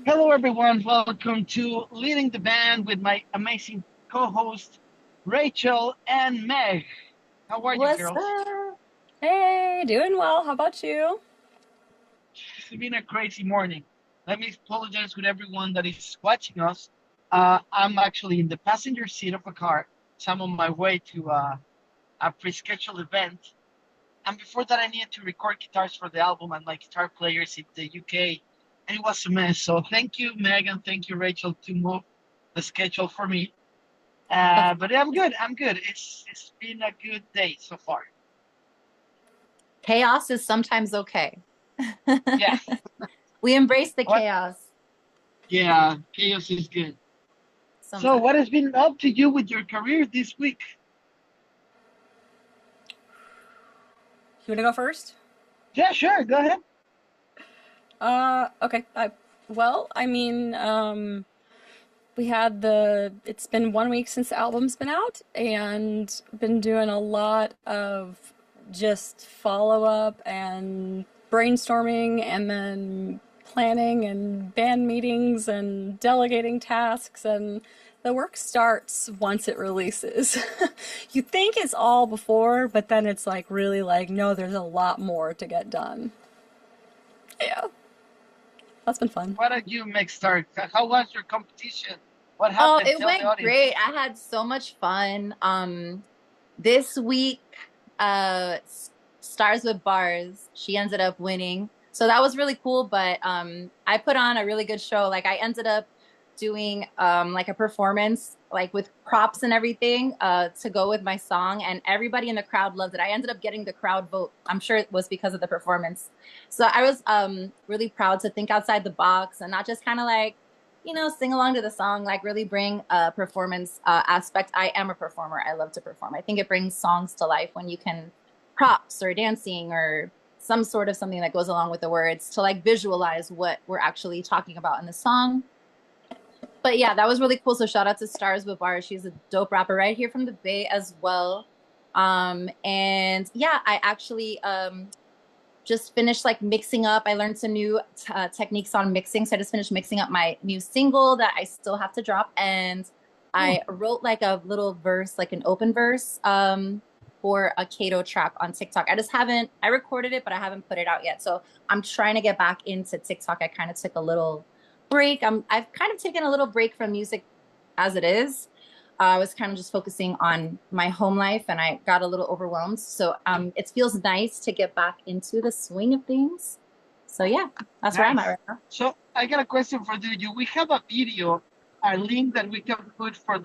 Hello, everyone. Welcome to Leading the Band with my amazing co host, Rachel and Meg. How are you, What's girls? up? Hey, doing well. How about you? It's been a crazy morning. Let me apologize with everyone that is watching us. I'm actually in the passenger seat of a car, so I'm on my way to a pre scheduled event. And before that, I needed to record guitars for the album and my guitar players in the UK. And it was a mess. So thank you, Megan. Thank you, Rachel, to move the schedule for me. But I'm good. I'm good. It's been a good day so far. Chaos is sometimes okay. Yeah. We embrace the What? chaos Yeah. Chaos is good. So, sometimes. what has been up to you with your career this week? You want to go first? Yeah, sure. Go ahead. Okay. We had it's been 1 week since the album's been out, and been doing a lot of just follow up and brainstorming, and then planning and band meetings and delegating tasks, and the work starts once it releases. You think it's all before, but then it's like really like, no, there's a lot more to get done. Yeah, that's been fun. Why don't you make start? How was your competition? What Oh, happened? it Tell the went audience. great. I had so much fun. This week, Stars with Bars, she ended up winning. So that was really cool, but I put on a really good show. Like I ended up doing like a performance like with props and everything to go with my song, and everybody in the crowd loved it. I ended up getting the crowd vote. I'm sure it was because of the performance. So I was really proud to think outside the box and not just kind of like sing along to the song, like really bring a performance aspect. I am a performer. I love to perform. I think it brings songs to life when you can props or dancing or some sort of something that goes along with the words to like visualize what we're actually talking about in the song. But yeah, that was really cool. So shout out to Stars with Bars. She's a dope rapper right here from the Bay as well. And yeah, I actually just finished like mixing up. I learned some new techniques on mixing. So I just finished mixing up my new single that I still have to drop. And Oh, I wrote like a little verse, like an open verse for a Kato track on TikTok. I recorded it, but I haven't put it out yet. So I'm trying to get back into TikTok. I kind of took a little break. I've kind of taken a little break from music as it is. I was kind of just focusing on my home life and I got a little overwhelmed. So it feels nice to get back into the swing of things. So yeah, that's where I'm at nice. right now. So, I got a question for you. We have a video, a link that we can put for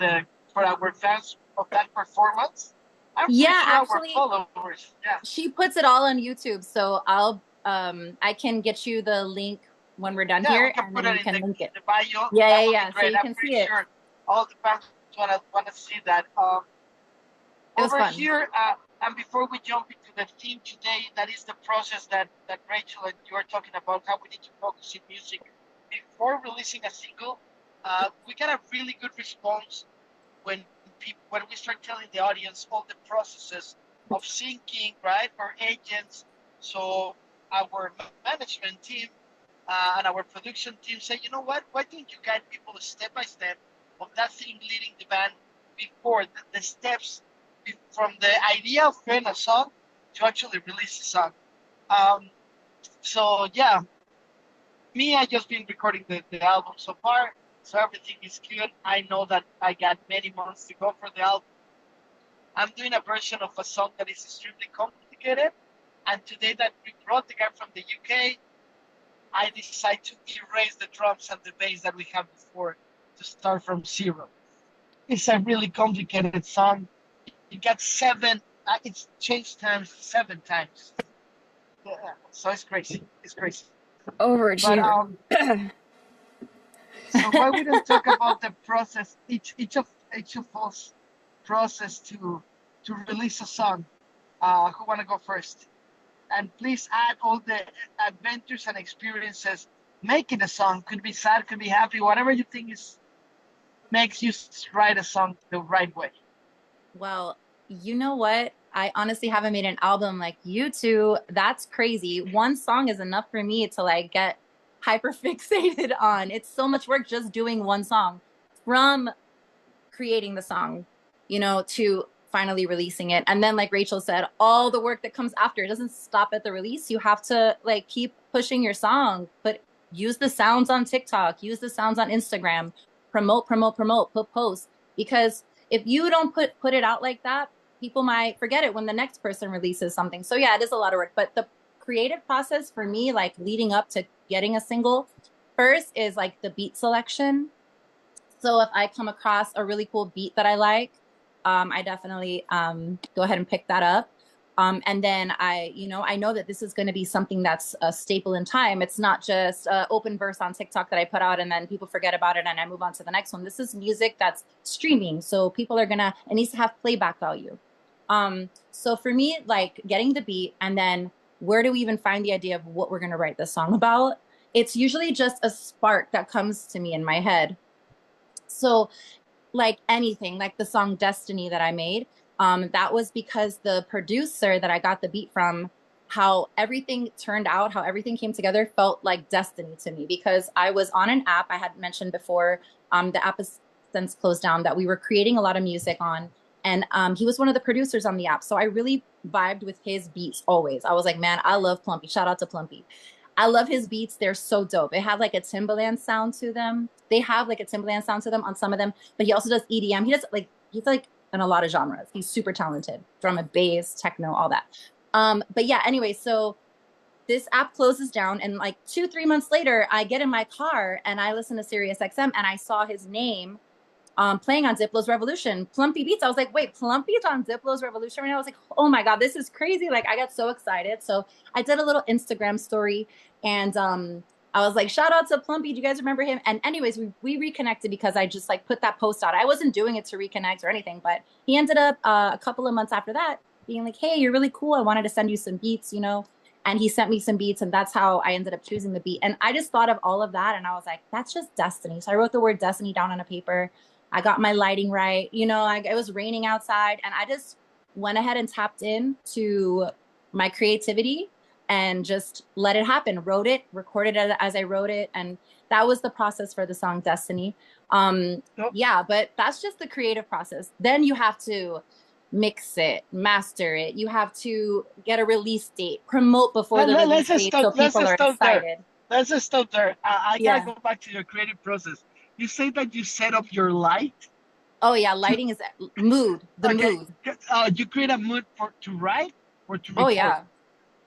our fans of that performance. I'm pretty Yeah, sure our actually, followers. Yeah. she puts it all on YouTube. So I can get you the link when we're done Yeah, we here can and put then it you in can link it. the bio. Yeah, That yeah, would be yeah. So great. you I'm can pretty see it. sure all the fans wanna see that. It was Over fun. here, and before we jump into the theme today, that is the process that Rachel and you are talking about, how we need to focus in music before releasing a single. We got a really good response when when we start telling the audience all the processes of syncing, right? Our agents, so our management team and our production team say, you know what? Why don't you guide people step by step of that thing leading the band before the steps from the idea of creating a song to actually release the song. Um, so yeah, me, I just been recording the album so far, so everything is good. I know that I got many months to go for the album. I'm doing a version of a song that is extremely complicated, and today that we brought the guy from the UK, I decided to erase the drums and the bass that we had before to start from zero. It's a really complicated song. It got seven. It's changed times 7 times. Yeah, so it's crazy. It's crazy. But Overachiever. so why we don't talk about the process? Each of us process to release a song. Who wanna go first? And please add all the adventures and experiences making a song. Could be sad, could be happy, whatever you think is makes you write a song the right way. Well, you know what? I honestly haven't made an album like you two. That's crazy. One song is enough for me to like get hyper fixated on. It's so much work just doing one song, from creating the song, to finally releasing it. And then, like Rachel said, all the work that comes after, it doesn't stop at the release. You have to like keep pushing your song, but use the sounds on TikTok, use the sounds on Instagram, promote, put posts. Because if you don't put it out like that, people might forget it when the next person releases something. So yeah, it is a lot of work. But the creative process for me, like leading up to getting a single, first is like the beat selection. So if I come across a really cool beat that I like, I definitely go ahead and pick that up. And then I know that this is going to be something that's a staple in time. It's not just an open verse on TikTok that I put out and then people forget about it and I move on to the next one. This is music that's streaming. So people it needs to have playback value. So for me, like getting the beat and then where do we even find the idea of what we're going to write this song about? It's usually just a spark that comes to me in my head. So like anything, like the song Destiny that I made, that was because the producer that I got the beat from, how everything turned out, how everything came together felt like destiny to me, because I was on an app I had mentioned before. The app has since closed down, that we were creating a lot of music on. And he was one of the producers on the app. So I really vibed with his beats always. I was like, man, I love Plumpy. Shout out to Plumpy. I love his beats. They're so dope. It had like a Timbaland sound to them. They have like a Timbaland sound to them on some of them, but he also does EDM. He's like in a lot of genres. He's super talented. Drum and bass, techno, all that. But yeah, anyway, so this app closes down and like 2-3 months later, I get in my car and I listen to Sirius XM and I saw his name playing on Diplo's Revolution, Plumpy Beats. I was like, wait, Plumpy's on Diplo's Revolution right now? I was like, oh my God, this is crazy. Like I got so excited. So I did a little Instagram story and I was like, shout out to Plumpy. Do you guys remember him? And anyways, we reconnected because I just like put that post out. I wasn't doing it to reconnect or anything, but he ended up a couple of months after that being like, hey, you're really cool. I wanted to send you some beats, and he sent me some beats and that's how I ended up choosing the beat. And I just thought of all of that and I was like, that's just destiny. So I wrote the word destiny down on a paper. I got my lighting right. It was raining outside and I just went ahead and tapped into my creativity and just let it happen. Wrote it, recorded it as I wrote it. And that was the process for the song Destiny. Yeah, but that's just the creative process. Then you have to mix it, master it. You have to get a release date, promote before the release date so people are excited. Let's just stop there. I gotta go back to your creative process. You say that you set up your light. Oh yeah, lighting is mood. Mood. You create a mood to write or to record? Oh yeah,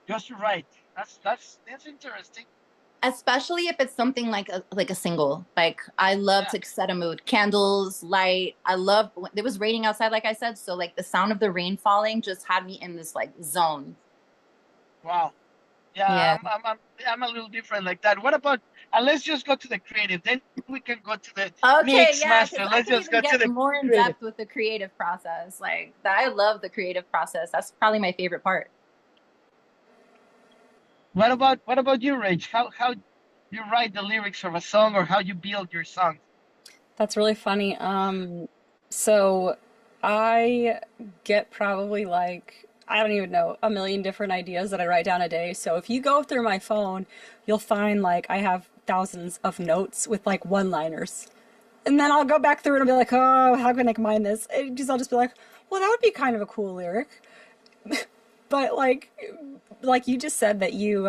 just to write. That's interesting. Especially if it's something like a single. Like I love to set a mood. Candles, light. It was raining outside, like I said, so like the sound of the rain falling just had me in this like zone. Wow. Yeah. I'm a little different like that. What about? Let's just go to the creative. Then we can go to the mix master. Let's just go to the more in depth with the creative process. Like I love the creative process. That's probably my favorite part. What about you, Rach? How you write the lyrics of a song or how you build your song? That's really funny. So I get probably like, I don't even know, a million different ideas that I write down a day. So if you go through my phone, you'll find like I have thousands of notes with like one-liners. And then I'll go back through it and be like, oh, how can I combine this? I'll just be like, well, that would be kind of a cool lyric. But like you just said that you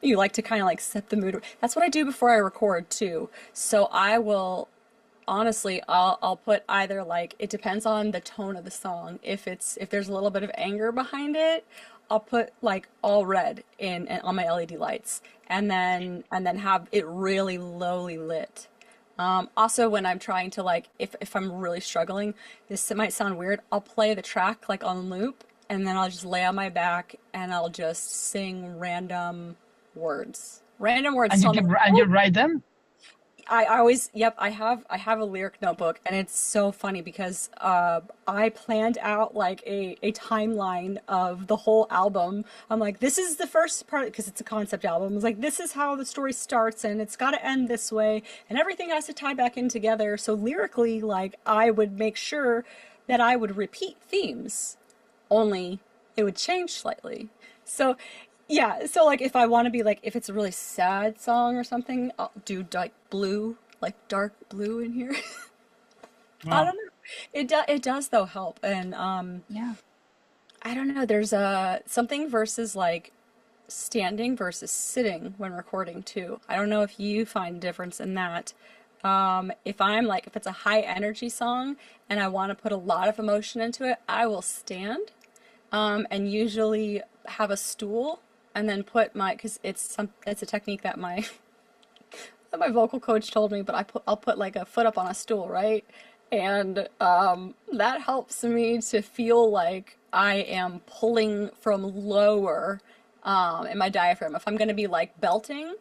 like to kind of like set the mood. That's what I do before I record too. So I will honestly, I'll put either like, it depends on the tone of the song. If there's a little bit of anger behind it, I'll put like all red on my LED lights and then have it really lowly lit. Also when I'm trying to like, if I'm really struggling, this might sound weird, I'll play the track like on loop and then I'll just lay on my back and I'll just sing random words. And you write them? I always, yep, I have a lyric notebook and it's so funny because I planned out like a timeline of the whole album. I'm like, this is the first part because it's a concept album. It's like, this is how the story starts and it's got to end this way and everything has to tie back in together. So lyrically, like I would make sure that I would repeat themes, only it would change slightly. So Yeah, so like if I want to be like if it's a really sad song or something, I'll do like blue, like dark blue in here. I Wow. don't know. It does though help. And Yeah. I don't know, there's a something versus like standing versus sitting when recording too. I don't know if you find a difference in that. If I'm like if it's a high energy song and I want to put a lot of emotion into it, I will stand and usually have a stool and then put my because it's a technique that my vocal coach told me, but I'll put like a foot up on a stool, right? And that helps me to feel like I am pulling from lower in my diaphragm. If I'm gonna be like belting,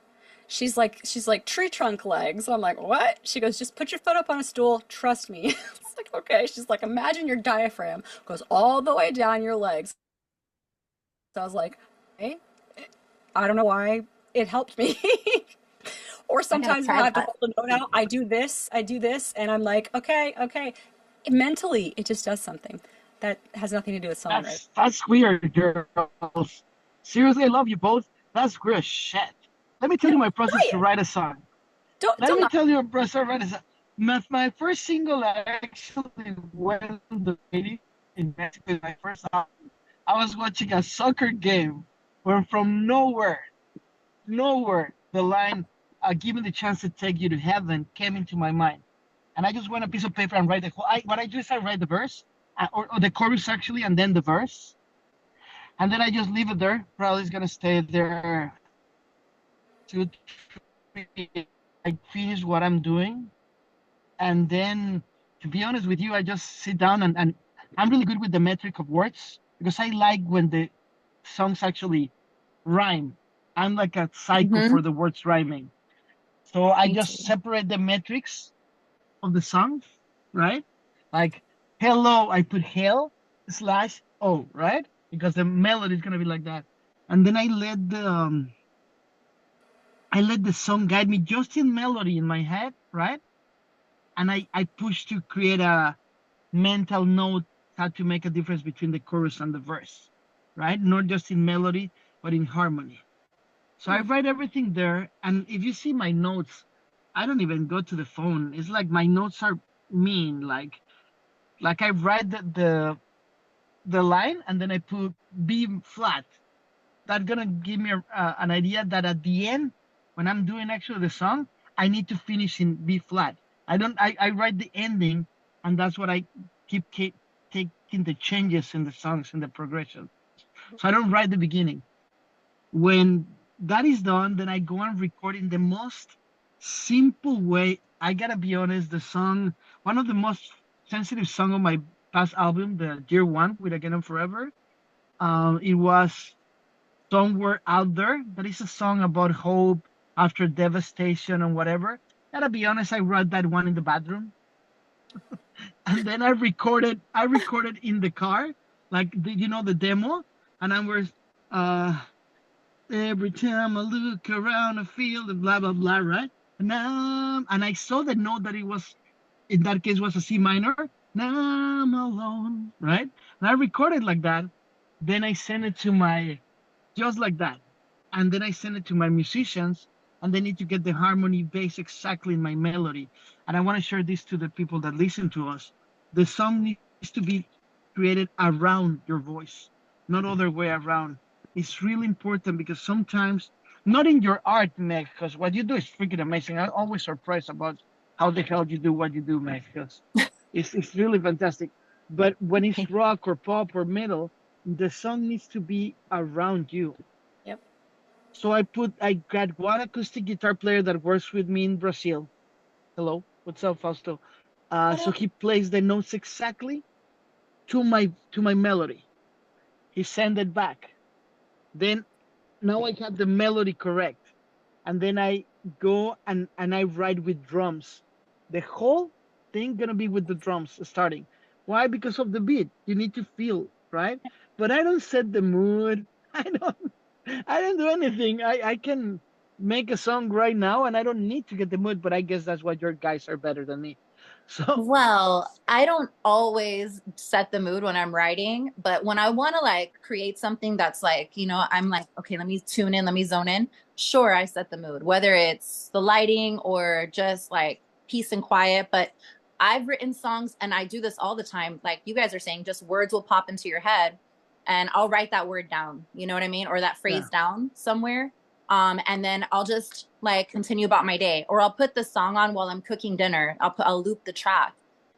she's like tree trunk legs. I'm like, what? She goes, just put your foot up on a stool. Trust me. It's like, okay. She's like, imagine your diaphragm goes all the way down your legs. So I was like, hey, I don't know why it helped me. Or I gotta sometimes when I try have to that. hold a note out, I do this, and I'm like, okay, okay. Mentally, it just does something that has nothing to do with songwriting. That's weird, girls. Seriously, I love you both. That's weird shit. Let me tell No, you my process try to it. write a song. Let Don't me knock. tell you a process to write a song. My first single actually went to the radio in Mexico. My first song. I was watching a soccer game where from nowhere, the line, "Give me the chance to take you to heaven" came into my mind, and I just went a piece of paper and write the whole. What I do is I write the verse, or the chorus actually, and then the verse, and then I just leave it there. Probably it's gonna stay there to I finish what I'm doing, and then to be honest with you, I just sit down and I'm really good with the metric of words because I like when the songs actually rhyme. I'm like a psycho Hmm. for the words rhyming. So I Me just too. separate the metrics of the song, right? Like hello, I put hell slash oh, right? Because the melody is gonna be like that. And then I let the song guide me just in melody in my head, right? And I push to create a mental note how to make a difference between the chorus and the verse, right? Not just in melody, but in harmony. So I Hmm. write everything there. And if you see my notes, I don't even go to the phone. It's like my notes are mean. Like I write the line and then I put B flat. That's gonna give me an idea that at the end, when I'm doing actually the song, I need to finish in B flat. I don't. I write the ending, and that's what I keep taking the changes in the songs and the progression. So I don't write the beginning. When that is done, then I go and record in the most simple way. I gotta be honest, the song, one of the most sensitive song on my past album, the Year One with Again and Forever. It was Somewhere Out There. That is a song about hope after devastation and whatever. Gotta be honest, I wrote that one in the bathroom. And then I recorded in the car, like the demo, and I was uh every time I look around, I feel the blah blah blah, right? And I saw the note that it was in that case was a C minor. Now I'm alone, right? And I recorded like that. Then I sent it to my just like that, and then I send it to my musicians, and they need to get the harmony bass exactly in my melody. And I want to share this to the people that listen to us. The song needs to be created around your voice, not other way around. It's really important because sometimes, not in your art, Meg, because what you do is freaking amazing. I'm always surprised about how the hell you do what you do, Meg, because it's really fantastic. But when it's rock or pop or metal, the song needs to be around you. Yep. So I got one acoustic guitar player that works with me in Brazil. Hello, what's up, Fausto? So he plays the notes exactly to my melody. He send it back. Then now I have the melody correct, and then I go and I write with drums. The whole thing gonna be with the drums starting. Why? Because of the beat. You need to feel, right? But I don't set the mood. I don't do anything. I can make a song right now and I don't need to get the mood, but I guess that's why your guys are better than me. So Well, I don't always set the mood when I'm writing, but when I want to like create something that's like, I'm like, okay, let me tune in, let me zone in. Sure, I set the mood, whether it's the lighting or just like peace and quiet. But I've written songs and I do this all the time. Like you guys are saying, just words will pop into your head and I'll write that word down. You know what I mean? Or that yeah, phrase down somewhere. And then I'll just like continue about my day, or I'll put the song on while I'm cooking dinner. I'll loop the track,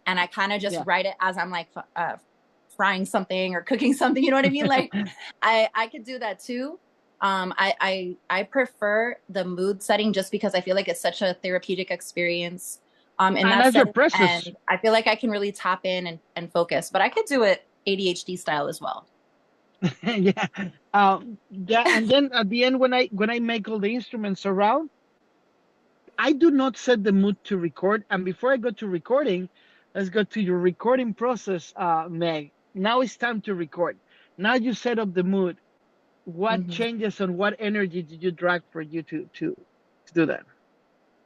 and I kind of just yeah. write it as I'm like frying something or cooking something. You know what I mean? Like I could do that too. I prefer the mood setting just because I feel like it's such a therapeutic experience. In And that that's your setting, process. and I feel like I can really tap in and focus. But I could do it ADHD style as well. Yeah. Yeah. And then at the end, when I make all the instruments around, I do not set the mood to record. And before I go to recording, let's go to your recording process, Meg. Now it's time to record. Now you set up the mood. What Mhm. changes and what energy did you drag for you to do that?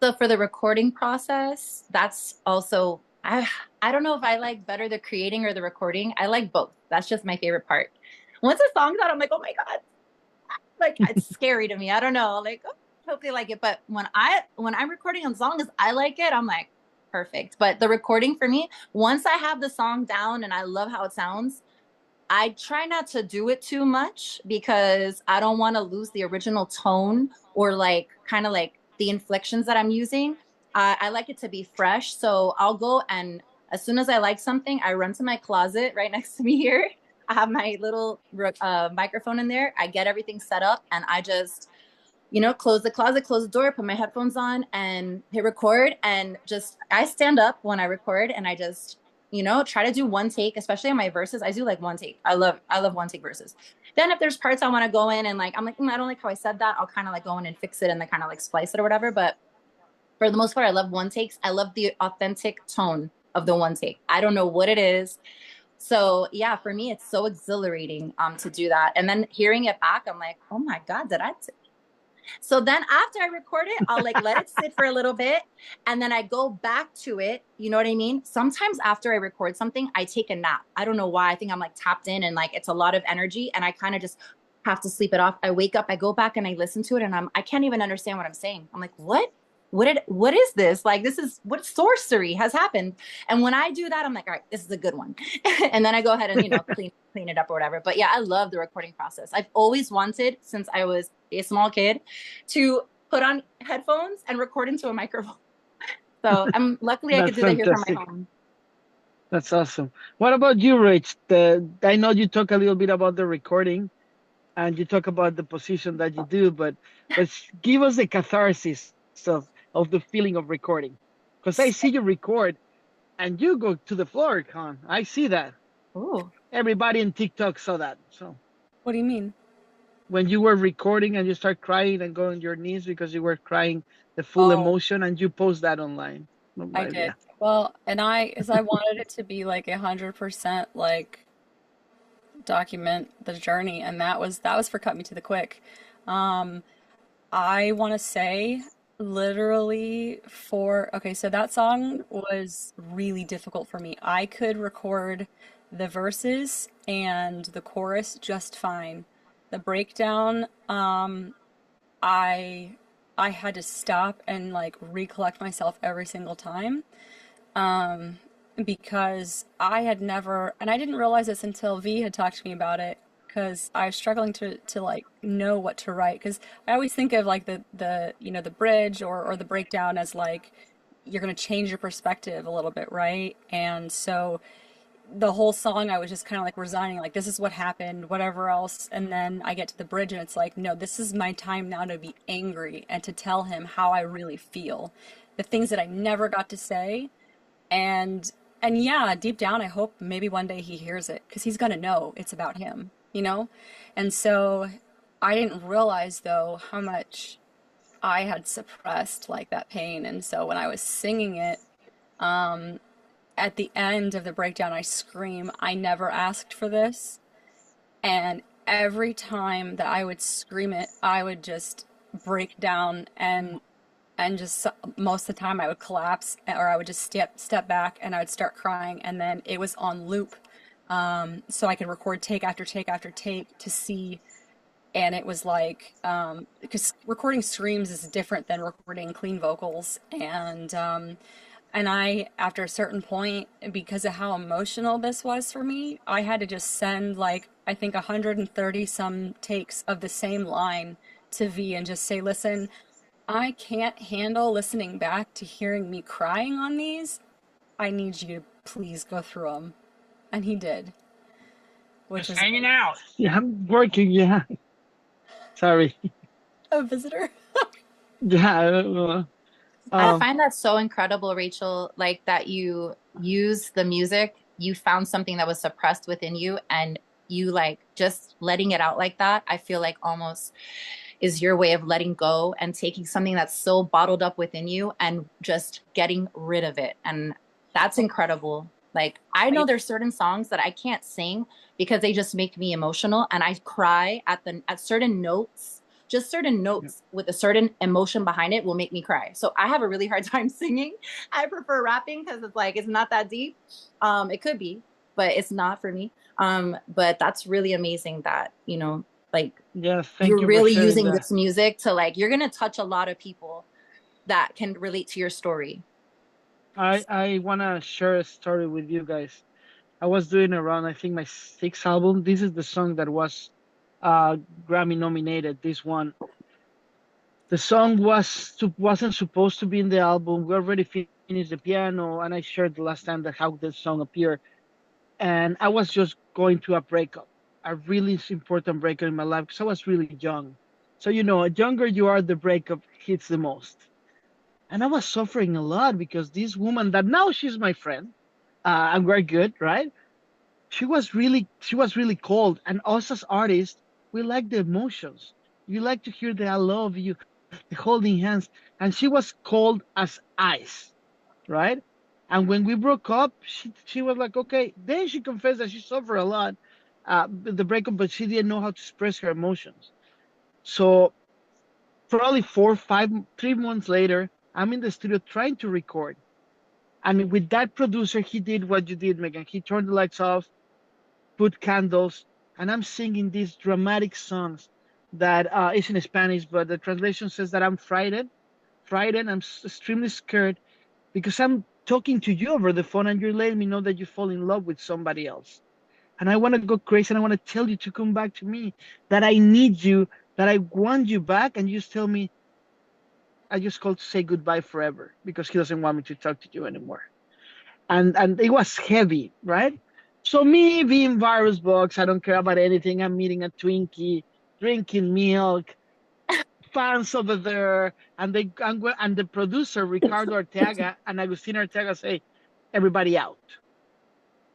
So for the recording process, that's also I don't know if I like better the creating or the recording. I like both. That's just my favorite part. Once a song's out, I'm like, oh my God. Like it's scary to me. I don't know. Like, oh, hope they like it. But when I'm recording on songs, I like it. I'm like, perfect. But the recording for me, once I have the song down and I love how it sounds, I try not to do it too much because I don't want to lose the original tone or like kind of like the inflections that I'm using. I like it to be fresh. So I'll go and as soon as I like something, I run to my closet right next to me here. I have my little microphone in there. I get everything set up and I just, close the closet, close the door, put my headphones on and hit record. And just, I stand up when I record and I just, try to do one take, especially on my verses. I do like one take. I love one take verses. Then if there's parts I want to go in and like, I'm like, I don't like how I said that. I'll kind of like go in and fix it and then kind of like splice it or whatever. But for the most part, I love one takes. I love the authentic tone of the one take. I don't know what it is. So yeah, for me, it's so exhilarating to do that. And then hearing it back, I'm like, oh my God, so then after I record it, I'll like let it sit for a little bit and then I go back to it. You know what I mean? Sometimes after I record something, I take a nap. I don't know why. I think I'm like tapped in and like it's a lot of energy and I kind of just have to sleep it off. I wake up, I go back and I listen to it and I can't even understand what I'm saying. I'm like, what? What is this? Like this is what sorcery has happened. And when I do that, I'm like, all right, this is a good one. And then I go ahead and, clean it up or whatever. But yeah, I love the recording process. I've always wanted since I was a small kid to put on headphones and record into a microphone. So I'm luckily I could That's do that here from my fantastic. home. That's awesome. What about you, Rich? I know you talk a little bit about the recording and you talk about the position that you do, but give us the catharsis of the feeling of recording. Because I see you record and you go to the floor, Con. I see that. Ooh. Everybody in TikTok saw that. So What do you mean? when you were recording and you start crying and go on your knees because you were crying the full Oh, emotion and you post that online. I Yeah. did. Well, and I wanted it to be like 100% like document the journey, and that was for Cut Me to the Quick. Um, I want to say literally for okay, so that song was really difficult for me. I could record the verses and the chorus just fine. The breakdown, I I had to stop and like recollect myself every single time. Um, because I had never, and I didn't realize this until V had talked to me about it, because I was struggling to like know what to write. Because I always think of like the bridge or the breakdown as like you're gonna change your perspective a little bit, right? And so the whole song I was just kind of like resigning, like this is what happened, whatever else. And then I get to the bridge and it's like, no, this is my time now to be angry and to tell him how I really feel, the things that I never got to say. And yeah, deep down I hope maybe one day he hears it because he's gonna know it's about him, you know? And so I didn't realize though how much I had suppressed like that pain. And so when I was singing it, um at the end of the breakdown I scream, I never asked for this. And every time that I would scream it, I would just break down and and just most of the time I would collapse, or I would just step back and I would start crying, and then it was on loop. So I could record take after take after take to see, and it was like, because recording screams is different than recording clean vocals, and I, after a certain point, because of how emotional this was for me, I had to just send like, I think 130 some takes of the same line to V and just say, listen, I can't handle listening back to hearing me crying on these. I need you to please go through them. And he did, which Just was hanging out. Yeah, I'm working. Yeah, sorry. a visitor. Yeah, I um, find that so incredible, Rachel, like that you use the music, you found something that was suppressed within you and you like just letting it out like that. I feel like almost is your way of letting go and taking something that's so bottled up within you and just getting rid of it. And that's incredible. Like I know I, there's certain songs that I can't sing because they just make me emotional and I cry at certain notes. Just certain yeah, notes with a certain emotion behind it will make me cry. So I have a really hard time singing. I prefer rapping because it's like it's not that deep. It could be, but it's not for me. But that's really amazing that, like yeah, thank you're you for really sharing using that. this music to like you're gonna touch a lot of people that can relate to your story. I wanna share a story with you guys. I was doing around, I think, my sixth album. This is the song that was uh Grammy nominated. This one, the song wasn't supposed to be in the album. We already finished the piano, and I shared the last time that how the song appeared. And I was just going through a breakup, a really important breakup in my life because I was really young. So the younger you are, the breakup hits the most. And I was suffering a lot because this woman that now she's my friend, and we're good, right? She was really cold, and us as artists, we like the emotions. You like to hear the I love you, the holding hands, and she was cold as ice, right? And when we broke up, she was like, okay. Then she confessed that she suffered a lot, the breakup, but she didn't know how to express her emotions. So probably 3 months later, I'm in the studio trying to record, and with that producer, he did what you did, Megan. He turned the lights off, put candles, and I'm singing these dramatic songs that is in Spanish, but the translation says that I'm frightened. I'm extremely scared because I'm talking to you over the phone and you're letting me know that you fall in love with somebody else. And I want to go crazy and I want to tell you to come back to me, that I need you, that I want you back. And you just tell me, I just called to say goodbye forever because he doesn't want me to talk to you anymore. And it was heavy, right? So me being virus box, I don't care about anything. I'm eating a Twinkie, drinking milk, fans over there, and the producer Ricardo Arteaga and Agustin Arteaga say, everybody out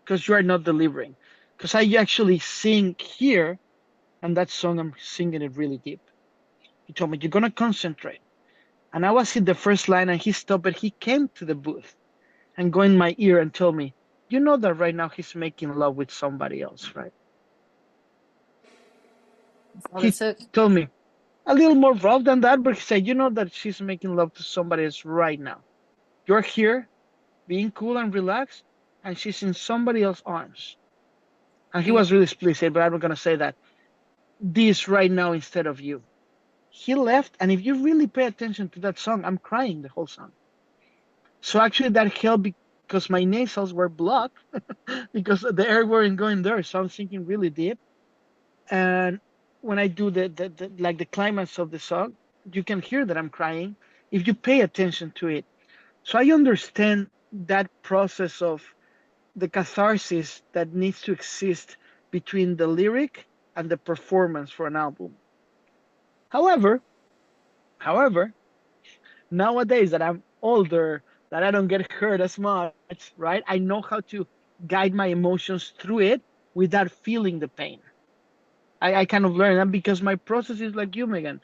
because you are not delivering. Because I actually sing here, and that song I'm singing it really deep. He told me you're gonna concentrate, and I was in the first line, and he stopped, but he came to the booth and go in my ear and told me, you know that right now he's making love with somebody else, right? That's all it He took. told me a little more rough than that, but he said, you know that she's making love to somebody else right now. You're here being cool and relaxed, and she's in somebody else's arms. And he Yeah. was really explicit, but I'm not gonna say that. This right now instead of you. He left, and if you really pay attention to that song, I'm crying the whole song. So actually that helped because my nasals were blocked because the air weren't going there. So I'm thinking really deep. And when I do the like the climax of the song, you can hear that I'm crying if you pay attention to it. So I understand that process of the catharsis that needs to exist between the lyric and the performance for an album. However, however, nowadays that I'm older, that I don't get hurt as much, right? I know how to guide my emotions through it without feeling the pain. I kind of learned that because my process is like you, Megan.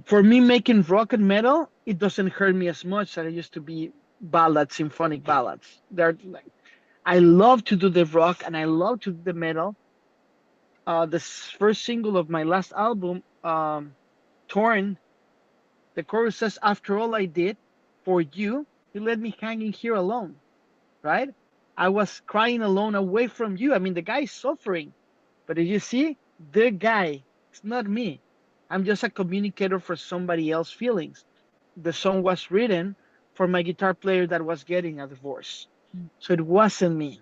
For me, making rock and metal, it doesn't hurt me as much as it used to be ballads, symphonic ballads. They're like, I love to do the rock and I love to do the metal. The first single of my last album, Torn, The chorus says, after all I did for you, you let me hanging here alone, right? I was crying alone away from you. I mean, the guy is suffering. But as you see, the guy, it's not me. I'm just a communicator for somebody else's feelings. The song was written for my guitar player that was getting a divorce. So it wasn't me.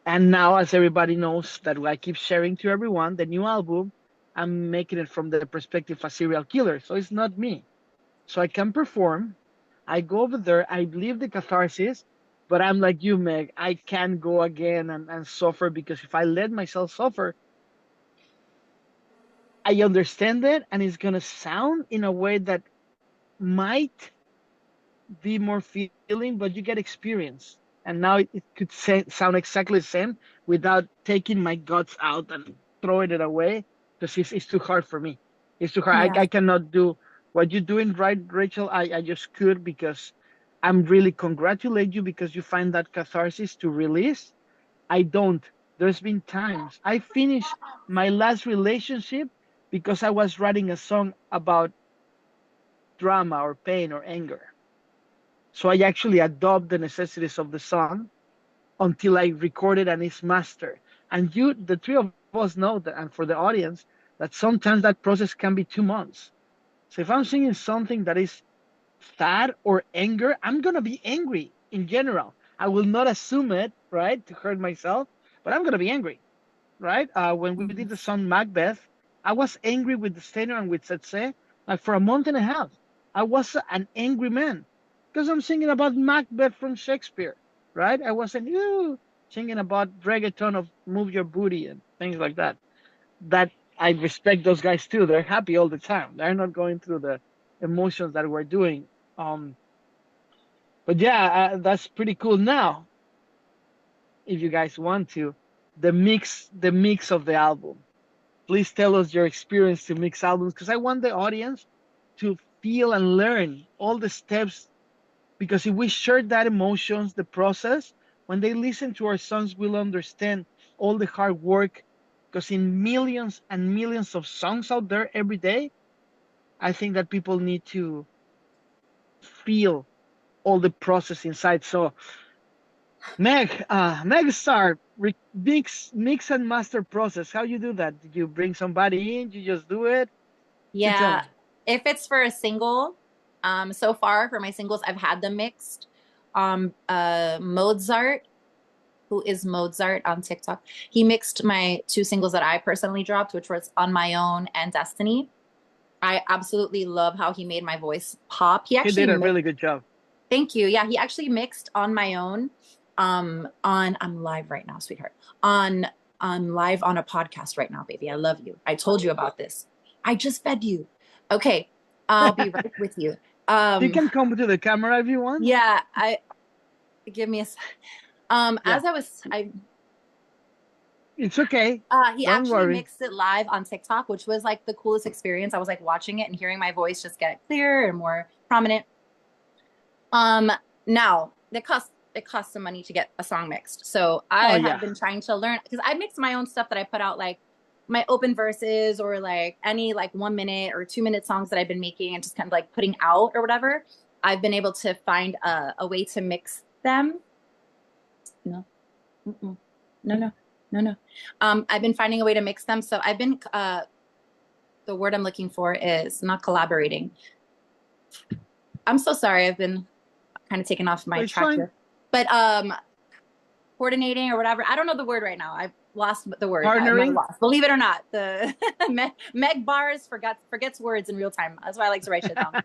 And now, as everybody knows, that I keep sharing to everyone, the new album, I'm making it from the perspective of a serial killer. So it's not me. So I can perform. I go over there. I believe the catharsis, but I'm like you, Meg. I can't go again and suffer, because if I let myself suffer, I understand it, and it's going to sound in a way that might be more feeling, but you get experience. And now it could sound exactly the same without taking my guts out and throwing it away, because it's too hard for me. It's too hard. Yeah. I cannot do what you're doing, right, Rachel? I just could, because I'm really congratulate you because you find that catharsis to release. I don't. There's been times I finished my last relationship because I was writing a song about drama or pain or anger. So I actually adopt the necessities of the song until I record it and it's mastered. And you, the three of us know that, and for the audience, that sometimes that process can be 2 months. So if I'm singing something that is sad or anger, I'm going to be angry in general. I will not assume it, right, to hurt myself, but I'm going to be angry, right? When we did the song Macbeth, I was angry with the Steiner and with Setse, like for a month and a half. I was an angry man because I'm singing about Macbeth from Shakespeare, right? I wasn't singing about reggaeton of Move Your Booty and things like that. That I respect those guys too. They're happy all the time. They're not going through the emotions that we're doing. But yeah, that's pretty cool. Now, if you guys want to, the mix of the album. Please tell us your experience to mix albums, because I want the audience to feel and learn all the steps, because if we share that emotions, the process, when they listen to our songs, will understand all the hard work, because in millions and millions of songs out there every day, I think that people need to feel all the process inside. So Meg, Megastar, mix and master process. How you do that? Did you bring somebody in? You just do it? Yeah. If it's for a single, so far for my singles, I've had them mixed. Mozart, who is Mozart on TikTok, he mixed my 2 singles that I personally dropped, which was On My Own and Destiny. I absolutely love how he made my voice pop. He did a really good job. Thank you. Yeah, he actually mixed On My Own. I'm live right now, sweetheart. I'm live on a podcast right now, baby. I love you. I told you about this. I just fed you. Okay, I'll be right with you. You can come to the camera if you want. Yeah, give me a. As It's okay. He Don't actually worry. mixed it live on TikTok, which was like the coolest experience. I was like watching it and hearing my voice just get clearer and more prominent. Now it costs some money to get a song mixed. So I have been trying to learn, because I mix my own stuff that I put out, like my open verses or like any like 1 minute or 2 minute songs that I've been making and just kind of like putting out or whatever. I've been able to find a way to mix them. No. I've been finding a way to mix them. So I've been, the word I'm looking for is not collaborating. I'm so sorry. I've been kind of taken off my track here. But coordinating or whatever. I don't know the word right now. I've lost the word. Partnering? Believe it or not, the Meg Bars forgets words in real time. That's why I like to write shit down.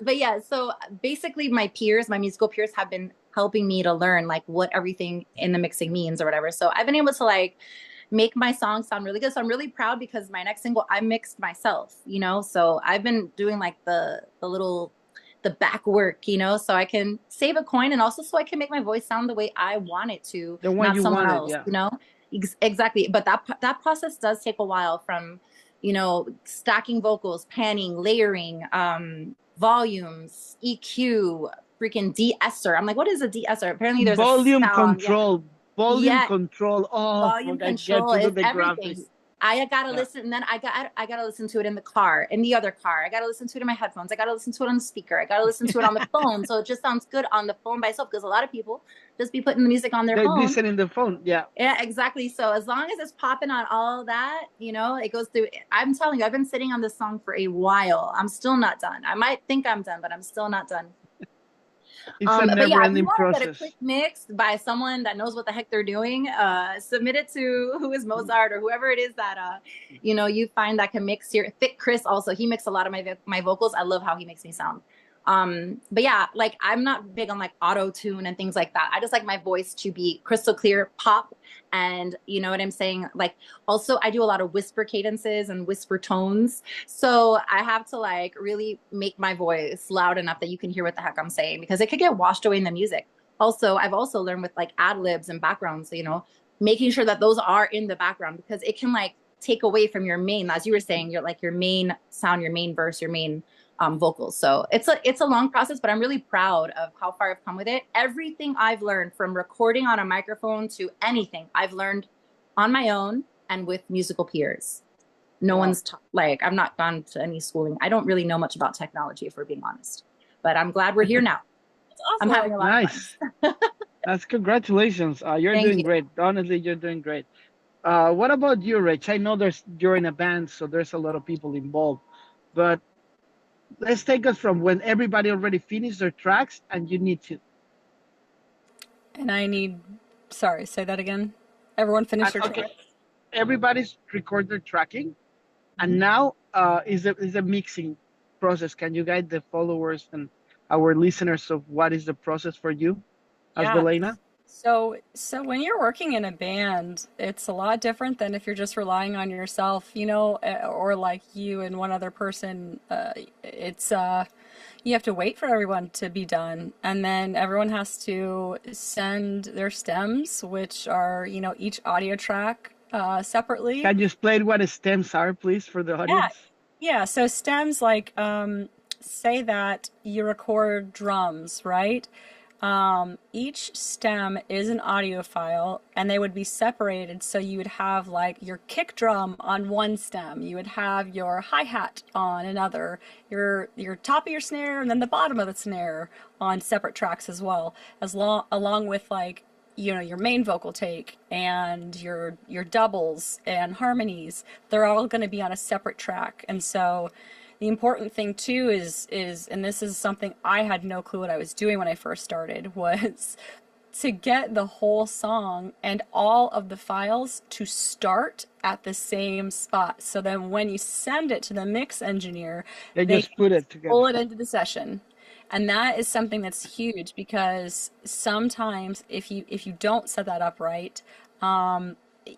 But yeah, so basically my musical peers have been helping me to learn like what everything in the mixing means or whatever. So I've been able to like make my songs sound really good. So I'm really proud because my next single, I mixed myself, you know? So I've been doing like the back work, you know, so I can save a coin and also so I can make my voice sound the way I want it to, not someone else, you know? Exactly. But that process does take a while, from, you know, stacking vocals, panning, layering, volumes, EQ, freaking de-esser. I'm like, what is a de-esser? Apparently there's volume a sound. control. Yeah. Volume control. Oh, volume control is everything. I gotta Yeah. listen, and then I gotta listen to it in the car, in the other car. I gotta listen to it in my headphones. I gotta listen to it on the speaker. I gotta listen to it on the phone. So it just sounds good on the phone by itself, because a lot of people just be putting the music on their They phone. listen in the phone. Yeah. Yeah, exactly. So as long as it's popping on all that, it goes through. I'm telling you, I've been sitting on this song for a while. I'm still not done. I might think I'm done, but I'm still not done. It's a But yeah, if you never-ending want to get a quick process. mix by someone that knows what the heck they're doing, submit it to Who is Mozart or whoever it is that you find that can mix your Thick Chris. Also, he mixed a lot of my vocals. I love how he makes me sound. But yeah, like I'm not big on like auto tune and things like that. I just like my voice to be crystal clear pop, and you know what I'm saying. Like also, I do a lot of whisper cadences and whisper tones, so I have to like really make my voice loud enough that you can hear what the heck I'm saying, because it could get washed away in the music. Also, I've also learned with like ad libs and backgrounds, making sure that those are in the background, because it can like take away from your main, as you were saying, your main sound, your main verse, your main vocals. So it's a long process, but I'm really proud of how far I've come with it. Everything I've learned, from recording on a microphone to anything, I've learned on my own and with musical peers. No Wow. one's like, I've not gone to any schooling. I don't really know much about technology, if we're being honest, but I'm glad we're here now. I'm awesome. having a lot of Nice. fun. That's congratulations. You're Thank doing you. great. Honestly, you're doing great. What about you, Rich? I know you're in a band, so there's a lot of people involved. But let's take us from when everybody already finished their tracks and you need to. And sorry, say that again. Everyone finish your Okay, track. everybody's recorded their tracking, and now is a mixing process. Can you guide the followers and our listeners of what is the process for you as Yeah. Belena? So when you're working in a band, it's a lot different than if you're just relying on yourself, or like you and one other person. It's You have to wait for everyone to be done, and then everyone has to send their stems, which are, each audio track separately. Can you explain what stems are, please, for the Yeah, audience? yeah. So stems, like, say that you record drums, right? Each stem is an audio file, and they would be separated. So you would have like your kick drum on one stem, you would have your hi-hat on another, your top of your snare, and then the bottom of the snare on separate tracks as well, along with like, your main vocal take and your doubles and harmonies. They're all going to be on a separate track. And so the important thing too is, and this is something I had no clue what I was doing when I first started, was to get the whole song and all of the files to start at the same spot. So then when you send it to the mix engineer, They they just put it pull together. it into the session. And that is something that's huge, because sometimes if you don't set that up right,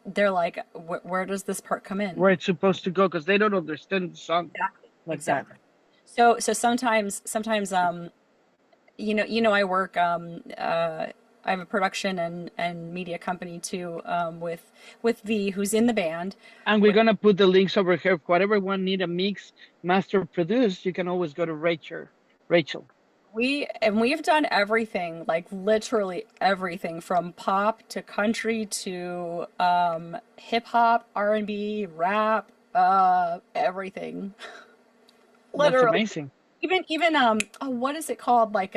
they're like, where does this part come in? Where it's supposed to go, because they don't understand the song like that. Exactly. So sometimes I work, I have a production and media company too, with V, who's in the band. And we're gonna put the links over here. Whatever one need a mix, master, produce, you can always go to Rachel. We've done everything, like literally everything, from pop to country to hip hop, R&B, rap, everything. That's Literally. amazing. Even what is it called? Like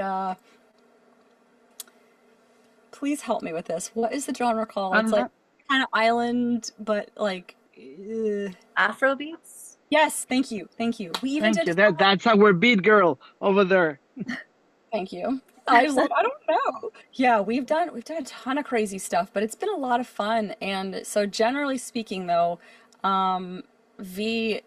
please help me with this. What is the genre called? I It's don't like know. kind of island, but like Afrobeats. yes, thank you. We even Thank did you. That's our beat girl over there. thank you. I was like, I don't know. Yeah, we've done a ton of crazy stuff, but it's been a lot of fun. And so generally speaking though, V,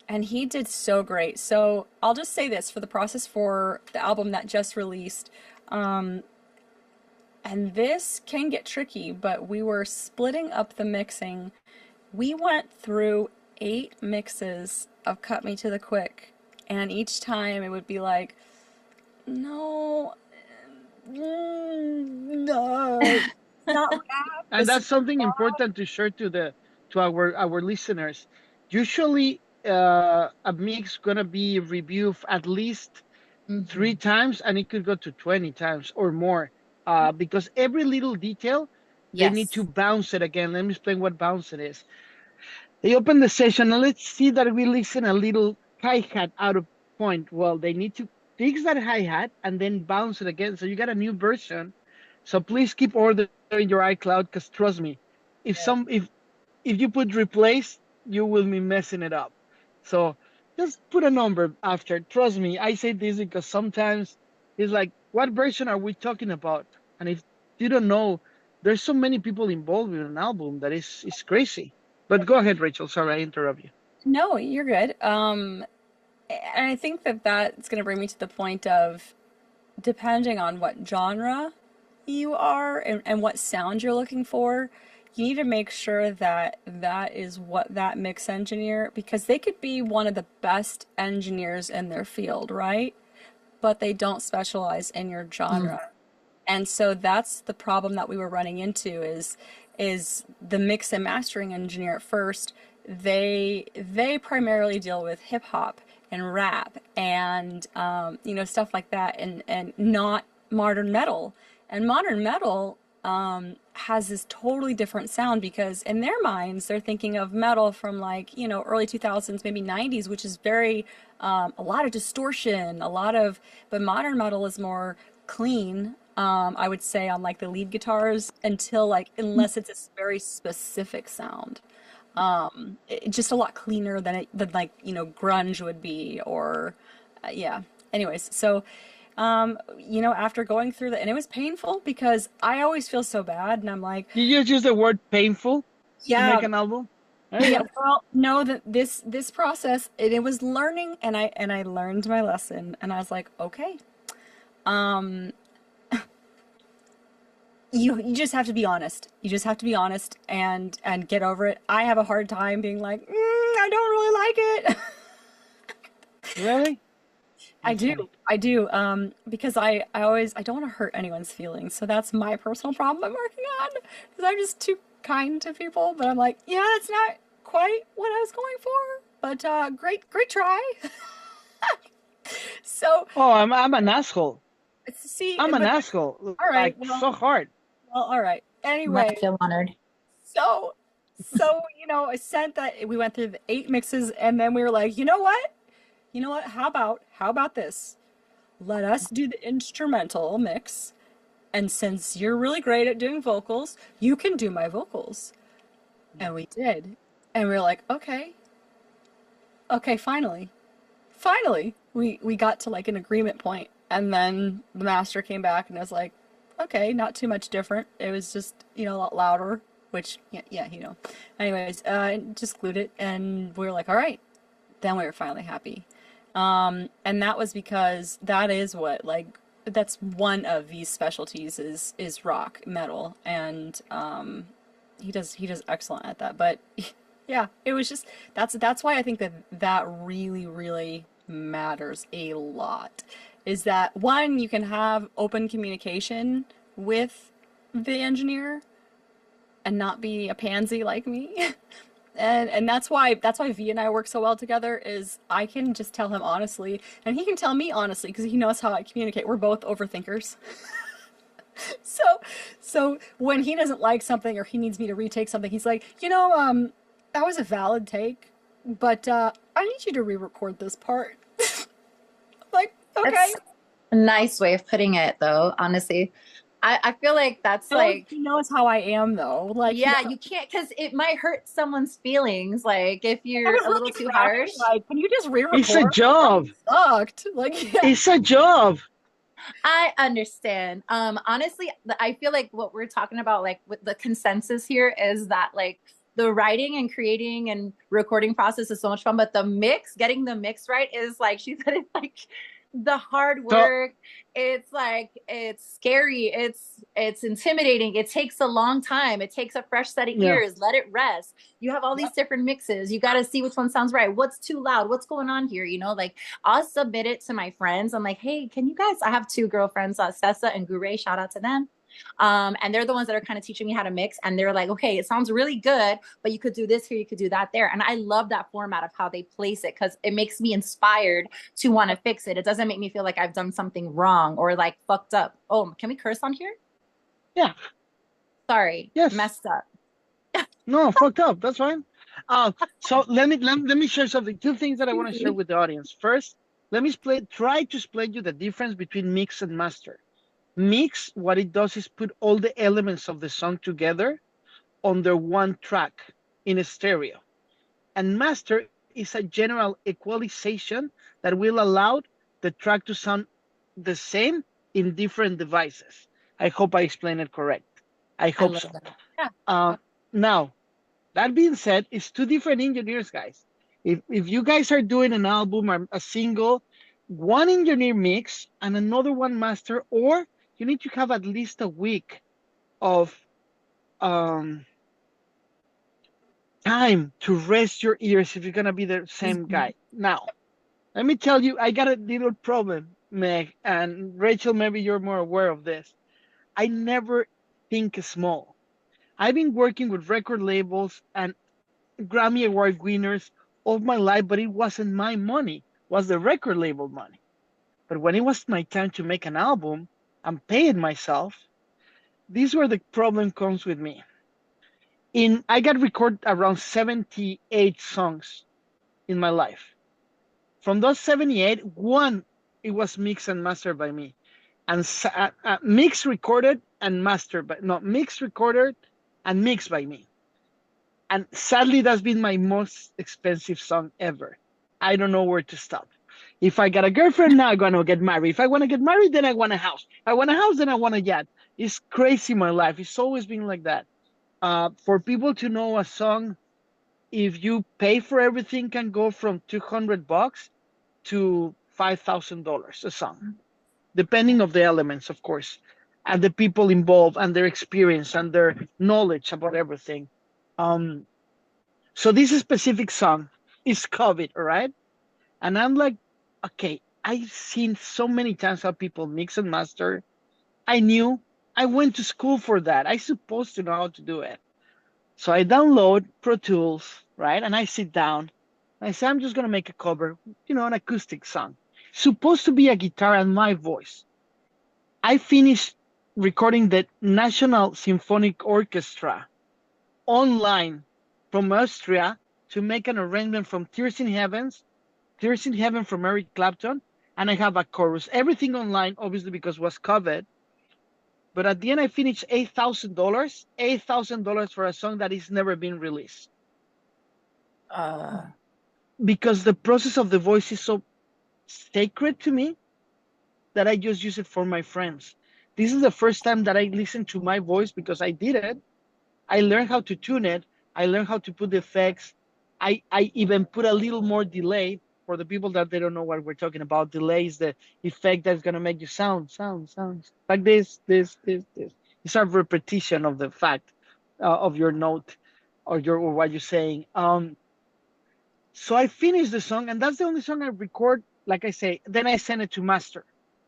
and he did so great. So I'll just say this for the process for the album that just released. And this can get tricky, but we were splitting up the mixing. We went through 8 mixes of Cut Me to the Quick, and each time it would be like, no, no, not rap. And that's something important to share to our listeners. Usually, a mix gonna be reviewed at least 3 times, and it could go to 20 times or more, because every little detail They need to Yes. bounce it again. Let me explain what bounce it is. They open the session and let's see that we listen a little hi-hat out of point. Well, they need to fix that hi-hat and then bounce it again. So you got a new version. So please keep ordering your iCloud because trust me, if you put replace, you will be messing it up. So just put a number after. Trust me, I say this because sometimes it's like, what version are we talking about? And if you don't know, there's so many people involved in an album that is crazy. But go ahead, Rachel. Sorry, I interrupt you. No, you're good. And I think that that's going to bring me to the point of depending on what genre you are and what sound you're looking for, you need to make sure that that is what that mix engineer, because they could be one of the best engineers in their field, right? But they don't specialize in your Mm. genre. And so that's the problem that we were running into is the mix and mastering engineer at first, they primarily deal with hip hop and rap and stuff like that and not modern metal. And modern metal has this totally different sound because in their minds they're thinking of metal from like early 2000s, maybe 90s, which is very a lot of distortion, but modern metal is more clean, I would say, on like the lead guitars unless it's a very specific sound. Just a lot cleaner than like grunge would be, or yeah. Anyways, so after going through that, and it was painful because I always feel so bad, and I'm like, You just use the word painful to yeah, make an album? There you yeah. go. Well, no, that this process, it was learning, and I learned my lesson, and I was like, okay, um, you just have to be honest. You just have to be honest and get over it. I have a hard time being like, I don't really like it. Really? I That's funny. do. I do. Because I don't want to hurt anyone's feelings. So that's my personal problem I'm working on. Because I'm just too kind to people. But I'm like, yeah, it's not quite what I was going for. But great try. So Oh, I'm an asshole. see, I'm an but asshole. all right. Like so hard. All right. I Anyway, feel honored. so I sent that. We went through the 8 mixes, and then we were like, you know what? You know what? How about this? Let us do the instrumental mix. And since you're really great at doing vocals, you can do my vocals. And we did. And we were like, okay, finally. Finally, we got to like an agreement point. And then the master came back and was like, okay, not too much different. It was just, a lot louder, which, yeah. Anyways, just glued it. And we were like, all right. Then we were finally happy. And that was because that is that's one of these specialties is rock metal, and he does excellent at that. But yeah, it was just that's why I think that really really matters a lot. Is that one, you can have open communication with the engineer and not be a pansy like me. And that's why V and I work so well together, is I can just tell him honestly and he can tell me honestly because he knows how I communicate. We're both overthinkers. So when he doesn't like something or he needs me to retake something, he's like, that was a valid take, but I need you to re-record this part. Like, okay. That's a nice way of putting it, though, honestly. I feel like that's like, He knows how I am though. Like, yeah, you can't, because it might hurt someone's feelings. Like, if I you're was a little really too trying, harsh. like, can you just re-record? It's a job. Sucked. Like, yeah. It's a job. I understand. Honestly, I feel like what we're talking about, like with the consensus here, is that like the writing and creating and recording process is so much fun, but getting the mix right is like she said, it's like the hard So work. It's like it's scary. It's intimidating. It takes a long time. It takes a fresh set of yeah. ears. Let it rest. You have all these different mixes. You got to see which one sounds right. What's too loud? What's going on here? Like I'll submit it to my friends. I'm like, hey, can you guys? I have 2 girlfriends, Sessa and Gure. Shout out to them. And they're the ones that are kind of teaching me how to mix. And they're like, okay, it sounds really good, but you could do this here, you could do that there. And I love that format of how they place it because it makes me inspired to want to fix it. It doesn't make me feel like I've done something wrong or like fucked up. Oh, can we curse on here? Yeah. Sorry, Yes. messed up. No, fucked up. That's fine. So let me share something. Two things that I want to share with the audience. First, let me try to explain you the difference between mix and master. Mix, what it does is put all the elements of the song together under one track in a stereo. And master is a general equalization that will allow the track to sound the same in different devices. I hope I explained it correct. I I hope love so. that. Yeah. Now, that being said, it's two different engineers, guys. If you guys are doing an album or a single, one engineer mix and another one master, or you need to have at least a week of um, time to rest your ears if you're gonna be the same guy. Now, let me tell you, I got a little problem, Meg and Rachel. Maybe you're more aware of this. I never think small. I've been working with record labels and Grammy Award winners all my life, but it wasn't my money, it was the record label money. But when it was my time to make an album, I'm paying myself. This is where the problem comes with me. I got recorded around 78 songs in my life. From those 78, one it was mixed and mastered by me, and mixed, recorded, and mastered, but not mixed, recorded, and mixed by me. And sadly, that's been my most expensive song ever. I don't know where to stop. If I got a girlfriend, now I'm going to get married. If I want to get married, then I want a house. If I want a house, then I want a yacht. It's crazy, my life. It's always been like that. For people to know a song, if you pay for everything, can go from $200 to $5,000 a song, depending of the elements, of course, and the people involved and their experience and their knowledge about everything. So this specific song is COVID, all right? And I'm like, okay, I've seen so many times how people mix and master. I knew I went to school for that. I supposed to know how to do it. So I download Pro Tools, right? And I sit down. I say, I'm just gonna make a cover, an acoustic song. Supposed to be a guitar and my voice. I finished recording the National Symphonic Orchestra online from Austria to make an arrangement from Tears in Heaven from Eric Clapton, and I have a chorus. Everything online, obviously, because it was COVID. But at the end, I finished $8,000 for a song that is never been released. Because the process of the voice is so sacred to me that I just use it for my friends. This is the first time that I listened to my voice because I did it. I learned how to tune it. I learned how to put the effects. I even put a little more delay. For the people that they don't know what we're talking about, delay is the effect that's going to make you sound like this. It's a repetition of the fact of your note or what you're saying. So I finished the song, and that's the only song I record. Like I say, then I sent it to master,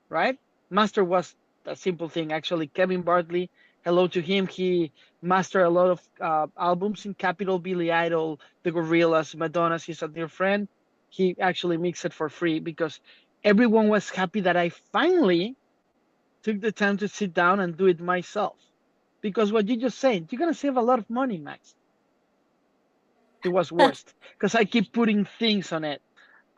right? Master was a simple thing. Actually, Kevin Bartley, hello to him. He mastered a lot of albums in Capitol, Billy Idol, The Gorillaz, Madonna. He's a dear friend. He actually mixed it for free because everyone was happy that I finally took the time to sit down and do it myself. Because what you just said, you're going to save a lot of money, Max. It was worst because I keep putting things on it.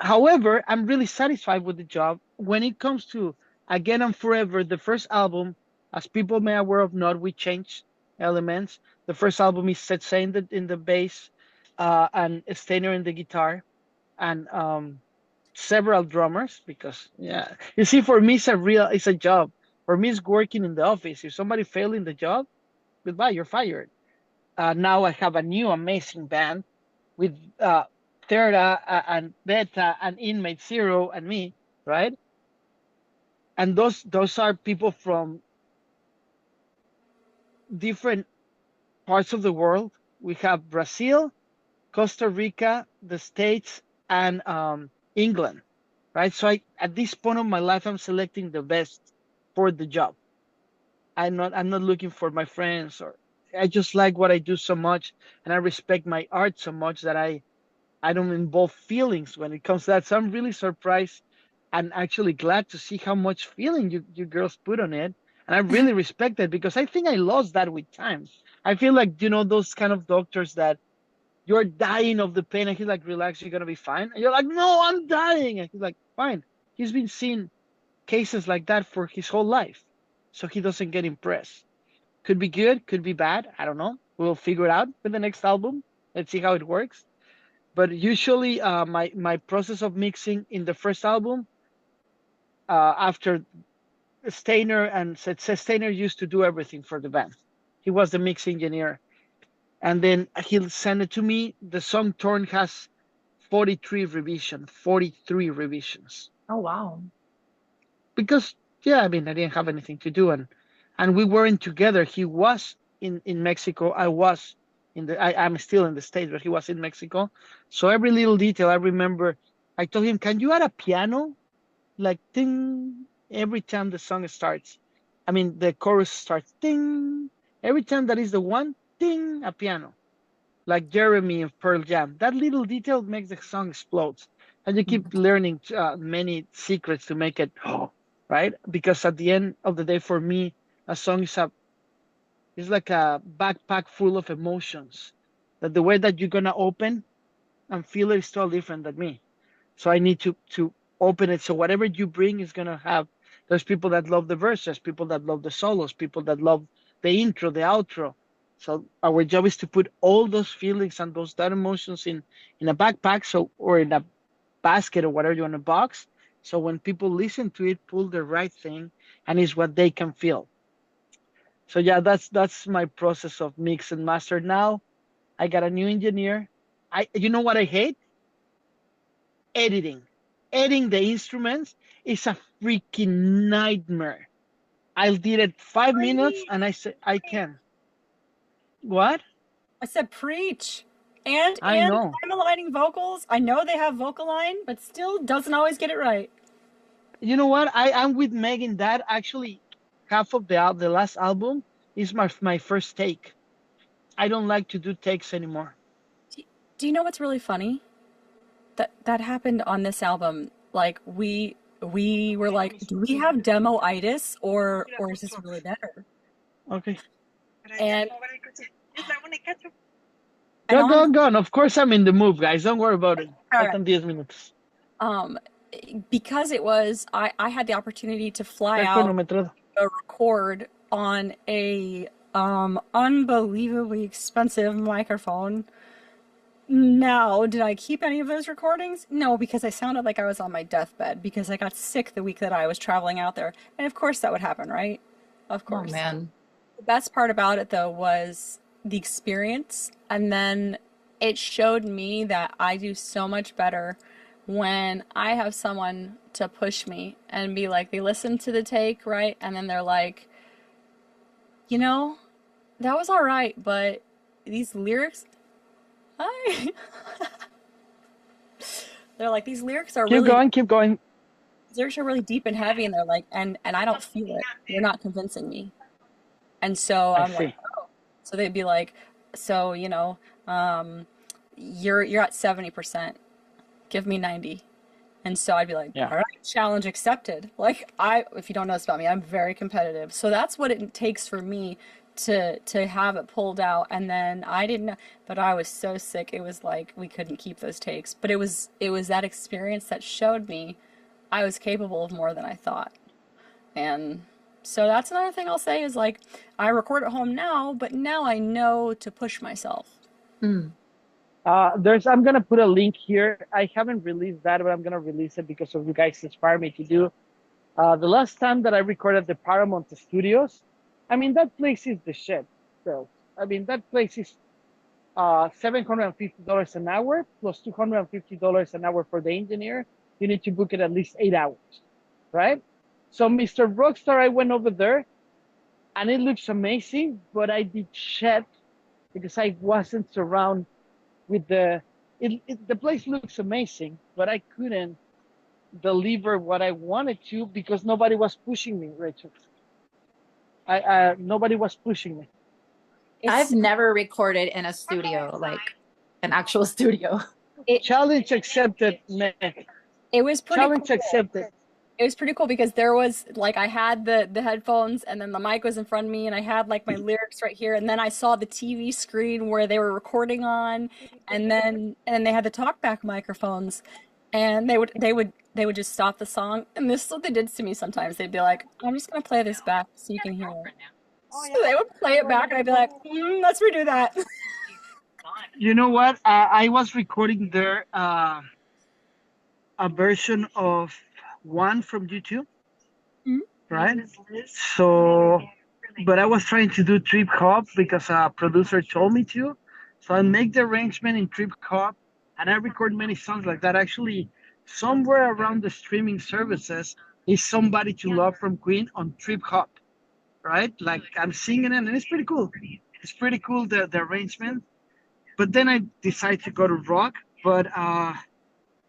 However, I'm really satisfied with the job. When it comes to Again and Forever, the first album, as people may aware of not, we changed elements. The first album is Setsai in the bass and Steiner in the guitar, and several drummers, because you see, for me it's a job. For me, it's working in the office. If somebody failed in the job, goodbye, you're fired. Now I have a new amazing band with Theta and Beta and Inmate Zero and me, right? And those are people from different parts of the world. We have Brazil, Costa Rica, the States, and England, right? So at this point of my life, I'm selecting the best for the job. I'm not looking for my friends, or I just like what I do so much, and I respect my art so much that I don't involve feelings when it comes to that. So I'm really surprised and actually glad to see how much feeling you girls put on it, And I really respect that because I think I lost that with time. I feel like, you know, those kind of doctors that you're dying of the pain and he's like, relax, you're going to be fine. And you're like, no, I'm dying. And he's like, fine. He's been seeing cases like that for his whole life. So he doesn't get impressed. Could be good, could be bad. I don't know. We'll figure it out with the next album. Let's see how it works. But usually my process of mixing in the first album, after Steiner and Steiner used to do everything for the band. He was the mix engineer. And then he'll send it to me. The song Torn has 43 revisions. Oh wow. Because, yeah, I mean, I didn't have anything to do. And we weren't together. He was in Mexico. I'm still in the States, but he was in Mexico. So every little detail, I remember, I told him, can you add a piano? Like, ding, every time the song starts. I mean, the chorus starts, ding. Every time that is the one, ding, a piano. Like Jeremy of Pearl Jam. That little detail makes the song explode. And you keep learning many secrets to make it, right? Because at the end of the day, for me, a song is like a backpack full of emotions. That the way that you're gonna open and feel it is totally different than me. So I need to open it. So whatever you bring is gonna have. There's people that love the verses, people that love the solos, people that love the intro, the outro. So our job is to put all those feelings and that emotions in a backpack, or in a basket or whatever you want to box. So when people listen to it, pull the right thing, and it's what they can feel. So yeah, that's my process of mix and master. Now I got a new engineer. You know what I hate? Editing the instruments is a freaking nightmare. I did it 5 minutes and I said I can. What? I said preach. And I know. I'm aligning vocals. I know they have vocal line, but still doesn't always get it right. You know what? I'm with Megan. That actually, half of the last album is my first take. I don't like to do takes anymore. Do you know what's really funny? That happened on this album. Like we were like, do we have demo-itis or is this really better? Okay. And Go on. Of course I'm in the mood, guys. Don't worry about it. Faltan 10 minutes. Because it was, I had the opportunity to fly out a record on a unbelievably expensive microphone. Now, did I keep any of those recordings? No, because I sounded like I was on my deathbed because I got sick the week that I was traveling out there. And of course that would happen, right? Of course. Oh, man. The best part about it, though, was the experience. And then it showed me that I do so much better when I have someone to push me and be like, they listen to the take, right? And then they're like, you know, that was all right, but these lyrics, they're like, these lyrics are keep going. Lyrics are really deep and heavy, and they're like, and I don't feel it. They're not convincing me. And so I'm like, oh. So they'd be like, so, you know, you're at 70%. Give me 90. And so I'd be like, all right, challenge accepted. Like, if you don't know this about me, I'm very competitive. So that's what it takes for me to have it pulled out. And then I didn't know, but I was so sick. It was like we couldn't keep those takes. But it was that experience that showed me I was capable of more than I thought. And so that's another thing I'll say is, like, I record at home now, but now I know to push myself. Mm. I'm gonna put a link here. I haven't released that, but I'm gonna release it because of you guys inspired me to do. The last time that I recorded the Paramount Studios, I mean, that place is the shit. So I mean, that place is $750 an hour plus $250 an hour for the engineer. You need to book it at least 8 hours, right? So Mr. Rockstar, I went over there, and it looks amazing, but I did shit because I wasn't surrounded with the place looks amazing, but I couldn't deliver what I wanted to because nobody was pushing me, Rachel. Nobody was pushing me. I've never recorded in a studio, like an actual studio. Challenge accepted, Meg. It was pretty Challenge cool. accepted. it was pretty cool because there was like I had the headphones and then the mic was in front of me and I had like my lyrics right here and then I saw the TV screen where they were recording on and then they had the talkback microphones and they would just stop the song and this is what they did to me sometimes. They'd be like, I'm just gonna play this back so you can hear it. So they would play it back and I'd be like, let's redo that. You know what? I was recording there a version of one from YouTube, Mhm. right? So, but I was trying to do trip hop because a producer told me to. So I make the arrangement in trip hop, and I record many songs like that. Actually, somewhere around the streaming services is Somebody to Love from Queen on trip hop, right? Like I'm singing it, and it's pretty cool. It's pretty cool the arrangement. But then I decided to go to rock. But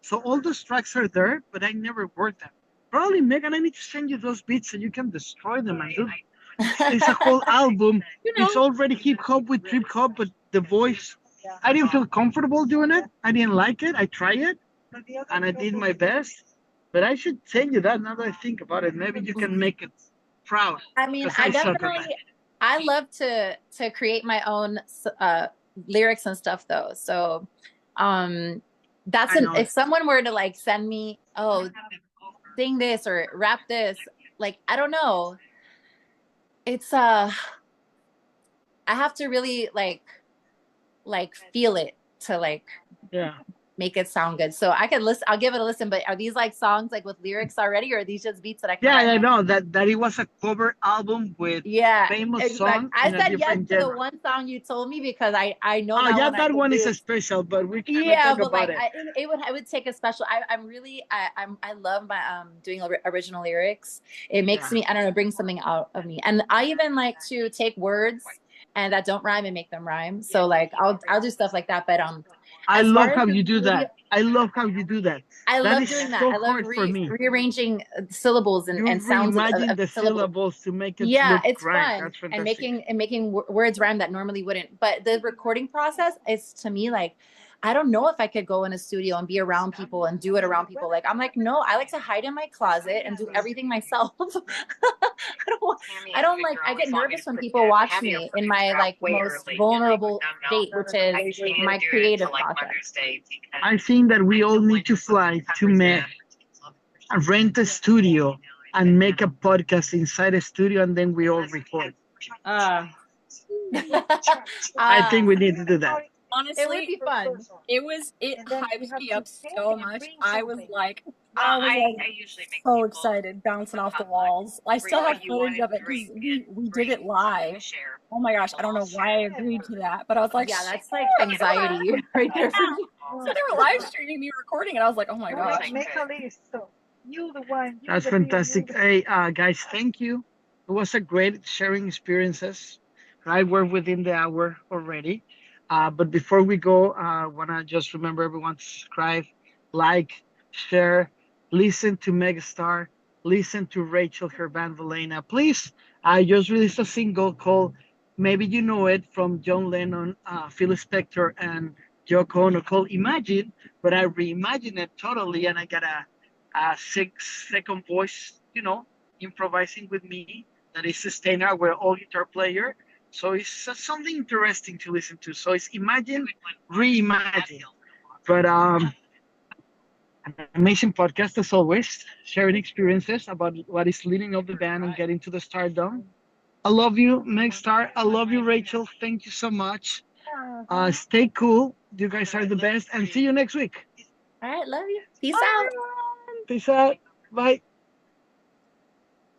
so all those tracks are there, but I never worked them. Probably, Megan, I need to send you those beats so you can destroy them and do. It's a whole album. You know, It's already hip hop with trip hop, but the voice, I didn't feel comfortable doing it. I didn't like it. I tried it, and I did my best. But I should send you that now that I think about it. Maybe you can make it proud. I mean, Because I I suck at definitely, that. I love to create my own lyrics and stuff though. So, that's I know. if someone were to like send me, oh, sing this or rap this, like I don't know. It's I have to really like feel it to like Yeah. make it sound good. So I could listen. I'll give it a listen. But are these like songs like with lyrics already, or are these just beats that I can? Yeah, write I on? know that it was a cover album with Yeah, famous exactly. songs I in a said yes different to the genre. one song you told me because I know Oh, that yeah, one I that could one is do. a special, but we can Yeah, talk but about like it. I would take a special. I love my doing original lyrics. It makes Yeah. me, I don't know, bring something out of me. And I even like to take words and that don't rhyme and make them rhyme. So like I'll do stuff like that. But I as love far as how the you do video, that. I love how you do that. I That love is doing that. so I love hard for me. rearranging syllables You and sounds reimagine of the syllables. syllables to make it Yeah, look it's right. fun That's and fantastic. making words rhyme that normally wouldn't. But the recording process is to me like I don't know if I could go in a studio and be around people and do it around people. Like I'm like, no, I like to hide in my closet and do everything myself. I don't like I get nervous when people watch me in my like most vulnerable state, which is my creative process. I think that we all need to fly to rent a studio and make a podcast inside a studio, and then we all record. Uh, I think we need to do that. it would honestly, be fun. it hyped me up so much. I was like so excited, bouncing off the walls. I still have footage of it because we did it live. Oh my gosh, I don't know why I agreed to that, but I was like, Yeah, that's like anxiety right there for me. so they were live streaming me recording, and I was like, oh my gosh. Make a list. So you the one. You That's the video, fantastic. you the- Hey, guys, thank you. It was a great sharing experiences. Right, we're within the hour already. But before we go, I wanna just remember everyone to subscribe, like, share, listen to Megastar, listen to Rachel, her band Valena. Please, I just released a single called Maybe You Know It from John Lennon, Phil Spector, and Yoko Ono called Imagine, but I reimagined it totally and I got a 6-second voice, improvising with me that is sustainer, our all guitar player. So it's something interesting to listen to. So it's Imagine, Reimagine. But an amazing podcast as always, sharing experiences about what is leading up the band and getting to the stardom. I love you, Megstar. I love you, Rachel. Thank you so much. Stay cool. You guys are the best. And see you next week. All right, love you. Peace out. Peace out. Bye.